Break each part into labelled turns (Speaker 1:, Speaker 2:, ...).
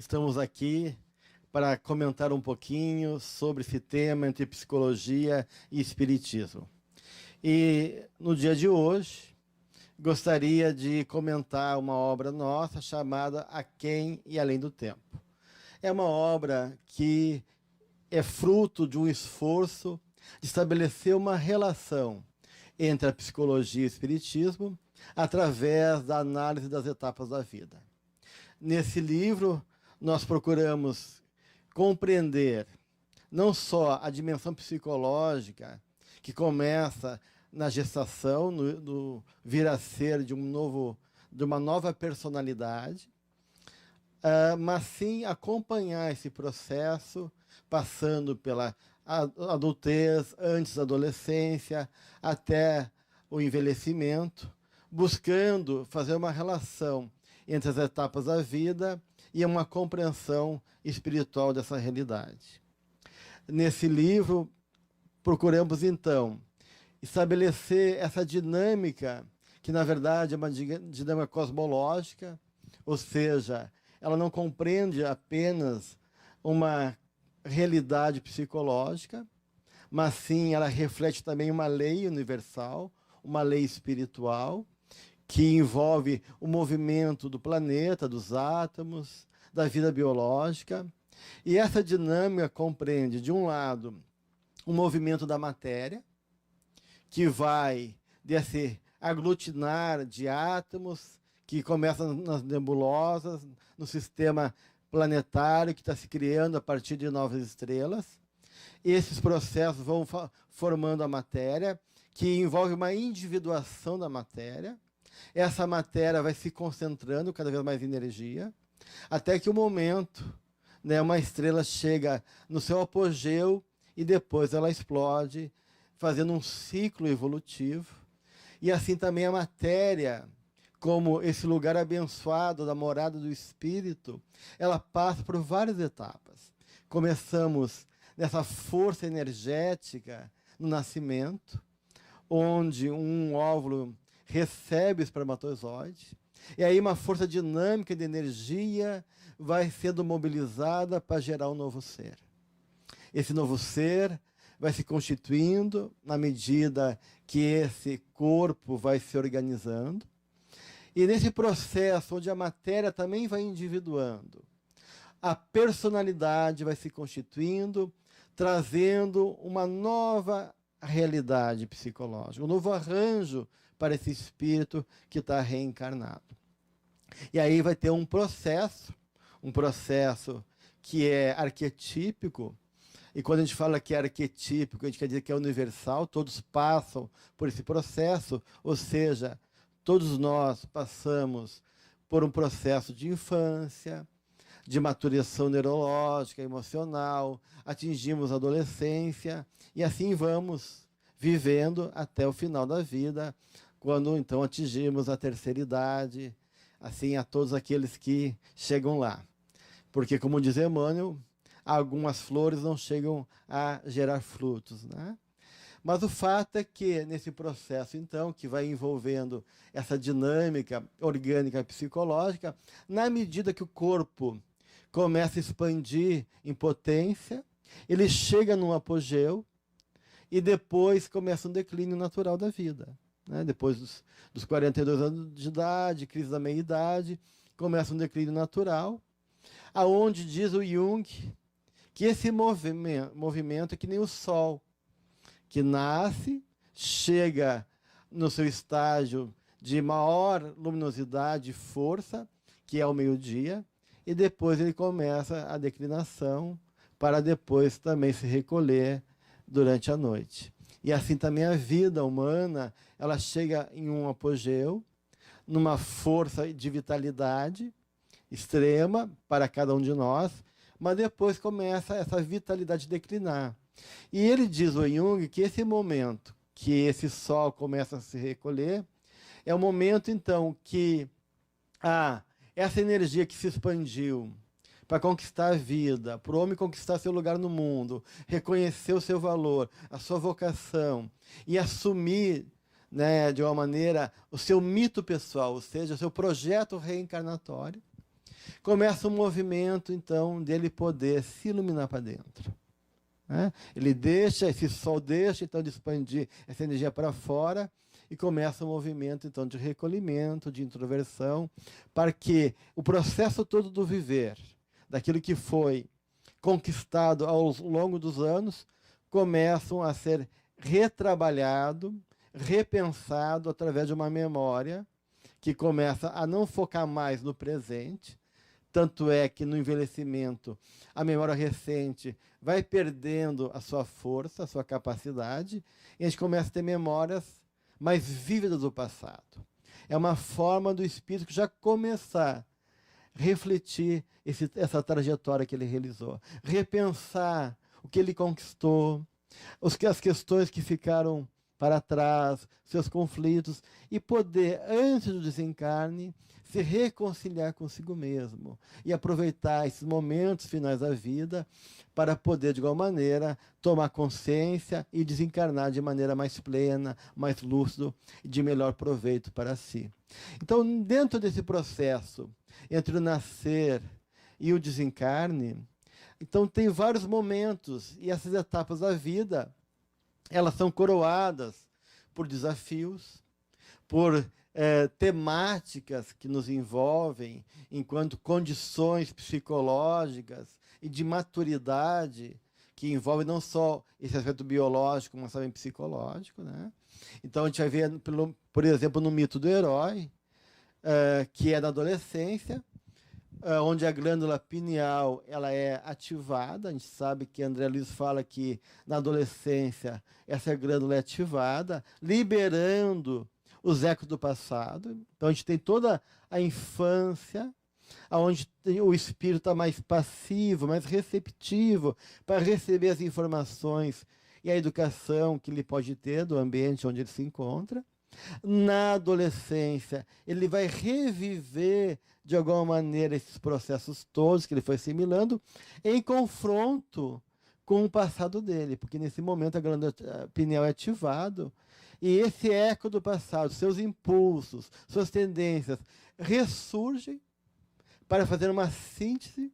Speaker 1: estamos aqui para comentar um pouquinho sobre esse tema entre psicologia e espiritismo. E no dia de hoje, gostaria de comentar uma obra nossa chamada Aquém e Além do Tempo. É uma obra que é fruto de um esforço de estabelecer uma relação entre a psicologia e o espiritismo através da análise das etapas da vida. Nesse livro, nós procuramos compreender não só a dimensão psicológica que começa na gestação, no vir a ser de uma nova personalidade, mas sim acompanhar esse processo, passando pela adultez, antes da adolescência, até o envelhecimento, buscando fazer uma relação entre as etapas da vida e uma compreensão espiritual dessa realidade. Nesse livro, procuramos, então, estabelecer essa dinâmica, que, na verdade, é uma dinâmica cosmológica, ou seja, ela não compreende apenas uma realidade psicológica, mas sim ela reflete também uma lei universal, uma lei espiritual, que envolve o movimento do planeta, dos átomos, da vida biológica. E essa dinâmica compreende, de um lado, o movimento da matéria, que vai desse aglutinar de átomos, que começa nas nebulosas, no sistema planetário que está se criando a partir de novas estrelas. Esses processos vão formando a matéria, que envolve uma individuação da matéria. Essa matéria vai se concentrando cada vez mais energia, até que o momento, uma estrela chega no seu apogeu e depois ela explode, fazendo um ciclo evolutivo. E assim também a matéria, como esse lugar abençoado da morada do espírito, ela passa por várias etapas. Começamos nessa força energética no nascimento, onde um óvulo recebe o espermatozoide, e aí uma força dinâmica de energia vai sendo mobilizada para gerar um novo ser. Esse novo ser vai se constituindo na medida que esse corpo vai se organizando, e nesse processo onde a matéria também vai individuando, a personalidade vai se constituindo, trazendo uma nova realidade psicológica, um novo arranjo para esse espírito que está reencarnado. E aí vai ter um processo que é arquetípico, e quando a gente fala que é arquetípico, a gente quer dizer que é universal, todos passam por esse processo, ou seja, todos nós passamos por um processo de infância, de maturação neurológica, emocional, atingimos a adolescência, e assim vamos vivendo até o final da vida, quando então atingimos a terceira idade, assim a todos aqueles que chegam lá. Porque, como diz Emmanuel, algumas flores não chegam a gerar frutos, né? Mas o fato é que, nesse processo, então, que vai envolvendo essa dinâmica orgânica psicológica, na medida que o corpo começa a expandir em potência, ele chega num apogeu e depois começa um declínio natural da vida. Depois dos 42 anos de idade, crise da meia-idade, começa um declínio natural, aonde diz o Jung que esse movimento é que nem o Sol, que nasce, chega no seu estágio de maior luminosidade e força, que é o meio-dia, e depois ele começa a declinação, para depois também se recolher durante a noite. E assim também a vida humana, ela chega em um apogeu, numa força de vitalidade extrema para cada um de nós, mas depois começa essa vitalidade declinar. E ele diz, o Jung, que esse momento que esse sol começa a se recolher, é o momento, então, que essa energia que se expandiu para conquistar a vida, para o homem conquistar seu lugar no mundo, reconhecer o seu valor, a sua vocação e assumir, de uma maneira, o seu mito pessoal, ou seja, o seu projeto reencarnatório, começa um movimento, então, dele poder se iluminar para dentro. Né? Ele deixa, esse sol deixa, então, de expandir essa energia para fora, e começa um movimento, então, de recolhimento, de introversão, para que o processo todo do viver, daquilo que foi conquistado ao longo dos anos, começam a ser retrabalhado, repensado através de uma memória que começa a não focar mais no presente. Tanto é que no envelhecimento a memória recente vai perdendo a sua força, a sua capacidade, e a gente começa a ter memórias mais vívidas do passado. É uma forma do espírito já começar a refletir essa trajetória que ele realizou, repensar o que ele conquistou, as questões que ficaram para trás, seus conflitos, e poder, antes do desencarne, se reconciliar consigo mesmo e aproveitar esses momentos finais da vida para poder, de igual maneira, tomar consciência e desencarnar de maneira mais plena, mais lúcido e de melhor proveito para si. Então, dentro desse processo, entre o nascer e o desencarne, então tem vários momentos, e essas etapas da vida, elas são coroadas por desafios, por temáticas que nos envolvem enquanto condições psicológicas e de maturidade que envolvem não só esse aspecto biológico, mas também psicológico, né? Então a gente vai ver, por exemplo, no mito do herói, que é na adolescência, onde a glândula pineal ela é ativada. A gente sabe que André Luiz fala que na adolescência essa glândula é ativada, liberando os ecos do passado. Então a gente tem toda a infância, onde o espírito está mais passivo, mais receptivo para receber as informações e a educação que ele pode ter do ambiente onde ele se encontra. Na adolescência, ele vai reviver, de alguma maneira, esses processos todos que ele foi assimilando, em confronto com o passado dele, porque nesse momento a glândula pineal é ativado, e esse eco do passado, seus impulsos, suas tendências, ressurgem para fazer uma síntese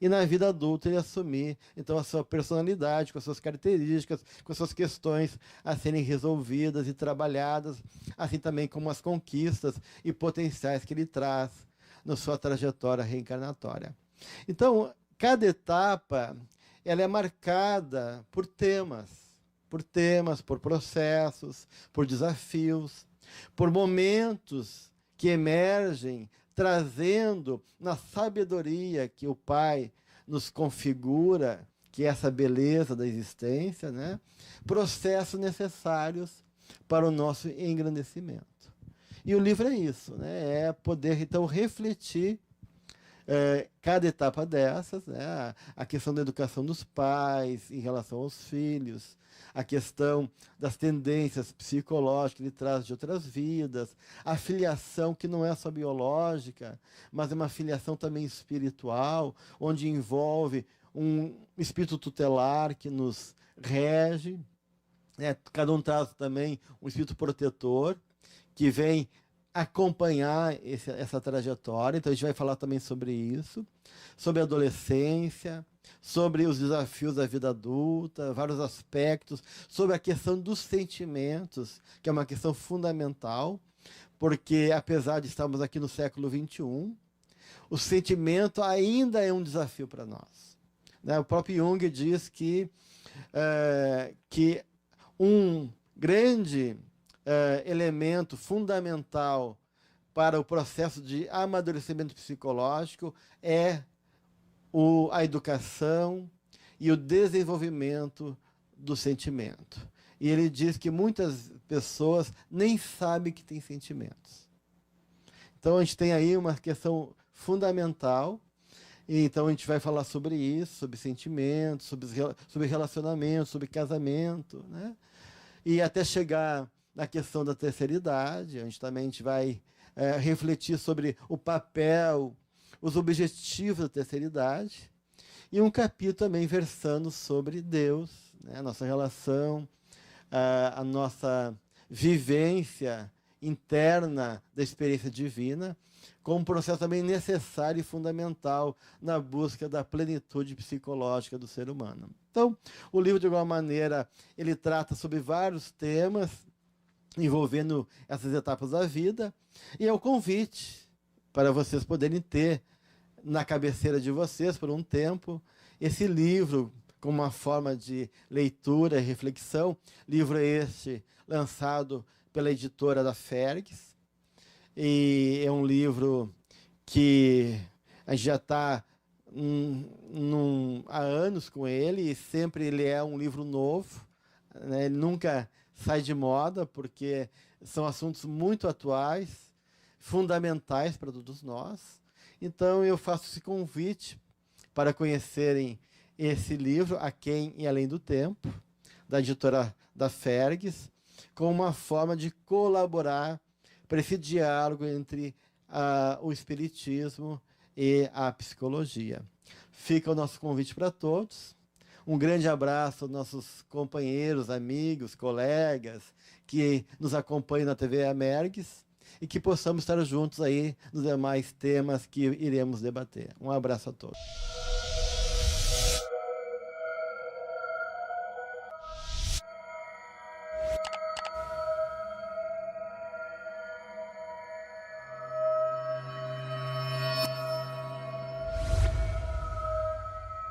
Speaker 1: e na vida adulta ele assumir, então, a sua personalidade, com as suas características, com as suas questões a serem resolvidas e trabalhadas, assim também como as conquistas e potenciais que ele traz na sua trajetória reencarnatória. Então, cada etapa ela é marcada por temas, por processos, por desafios, por momentos que emergem trazendo na sabedoria que o Pai nos configura, que é essa beleza da existência, né? Processos necessários para o nosso engrandecimento. E o livro é isso, né? É poder, então, refletir cada etapa dessas, né? A questão da educação dos pais em relação aos filhos, a questão das tendências psicológicas que ele traz de outras vidas, a filiação que não é só biológica, mas é uma filiação também espiritual, onde envolve um espírito tutelar que nos rege, né? Cada um traz também um espírito protetor que vem acompanhar essa trajetória. Então a gente vai falar também sobre isso, sobre a adolescência, sobre os desafios da vida adulta, vários aspectos, sobre a questão dos sentimentos, que é uma questão fundamental, porque apesar de estarmos aqui no século XXI, o sentimento ainda é um desafio para nós, né? O próprio Jung diz que um grande elemento fundamental para o processo de amadurecimento psicológico é a educação e o desenvolvimento do sentimento. E ele diz que muitas pessoas nem sabem que têm sentimentos. Então a gente tem aí uma questão fundamental, e então a gente vai falar sobre isso, sobre sentimentos, sobre relacionamento, sobre casamento, né? E até chegar na questão da terceira idade, a gente vai refletir sobre o papel, os objetivos da terceira idade, e um capítulo também versando sobre Deus, né, a nossa relação, a nossa vivência interna da experiência divina, como um processo também necessário e fundamental na busca da plenitude psicológica do ser humano. Então, o livro, de alguma maneira, ele trata sobre vários temas envolvendo essas etapas da vida, e é o convite para vocês poderem ter na cabeceira de vocês, por um tempo, esse livro como uma forma de leitura e reflexão. Livro este lançado pela editora da Férgues, e é um livro que a gente já está há anos com ele, e sempre ele é um livro novo, né? Ele nunca sai de moda, porque são assuntos muito atuais, fundamentais para todos nós. Então eu faço esse convite para conhecerem esse livro, Aquém e Além do Tempo, da editora da Férgues, como uma forma de colaborar para esse diálogo entre o Espiritismo e a psicologia. Fica o nosso convite para todos. Um grande abraço aos nossos companheiros, amigos, colegas que nos acompanham na TV Amergues, e que possamos estar juntos aí nos demais temas que iremos debater. Um abraço a todos.